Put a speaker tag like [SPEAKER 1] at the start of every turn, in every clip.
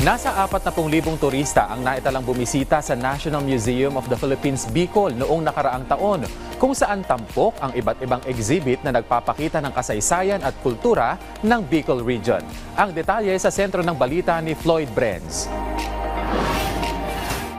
[SPEAKER 1] Nasa 40,000 turista ang naitalang bumisita sa National Museum of the Philippines, Bicol noong nakaraang taon, kung saan tampok ang iba't ibang exhibit na nagpapakita ng kasaysayan at kultura ng Bicol Region. Ang detalye sa sentro ng balita ni Floyd Brenz.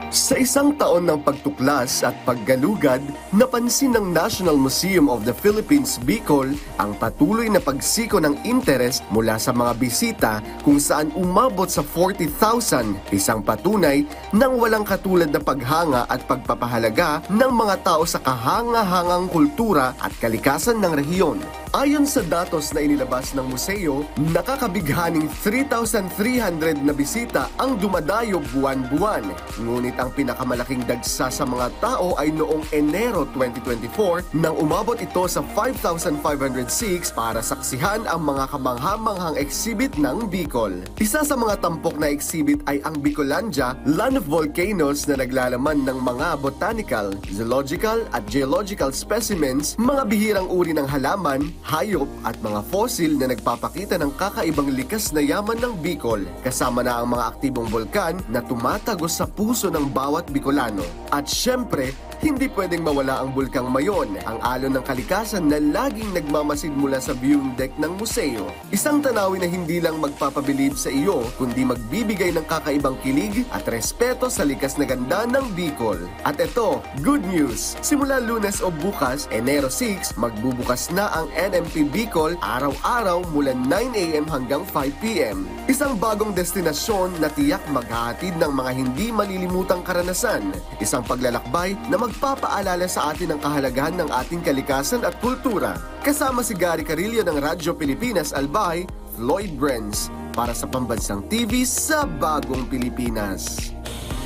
[SPEAKER 2] Sa isang taon ng pagtuklas at paggalugad, napansin ng National Museum of the Philippines, Bicol ang patuloy na pagsiko ng interes mula sa mga bisita kung saan umabot sa 40,000, isang patunay ng walang katulad na paghanga at pagpapahalaga ng mga tao sa kahanga-hangang kultura at kalikasan ng rehiyon. Ayon sa datos na inilabas ng museo, nakakabighaning 3,300 na bisita ang dumadayo buwan-buwan. Ngunit ang pinakamalaking dagsa sa mga tao ay noong Enero 2024 nang umabot ito sa 5,506 para saksihan ang mga kamangha-manghang exhibit ng Bicol. Isa sa mga tampok na exhibit ay ang Bicolandia, Land of Volcanoes na naglalaman ng mga botanical, zoological at geological specimens, mga bihirang uri ng halaman, hayop at mga fossil na nagpapakita ng kakaibang likas na yaman ng Bicol, kasama na ang mga aktibong bulkan na tumatagos sa puso ng bawat Bicolano. At syempre, hindi pwedeng mawala ang Bulkang Mayon, ang alon ng kalikasan na laging nagmamasid mula sa viewing deck ng museo. Isang tanawin na hindi lang magpapabilib sa iyo, kundi magbibigay ng kakaibang kilig at respeto sa likas na ganda ng Bicol. At ito, good news! Simula Lunes o bukas, Enero 6, magbubukas na ang NMP Bicol araw-araw mula 9 AM hanggang 5 PM. Isang bagong destinasyon na tiyak maghahatid ng mga hindi malilimutang karanasan. Isang paglalakbay na magpapaalala sa atin ang kahalagahan ng ating kalikasan at kultura. Kasama si Gary Carillo ng Radyo Pilipinas Albay, Floyd Brenz, para sa Pambansang TV sa Bagong Pilipinas.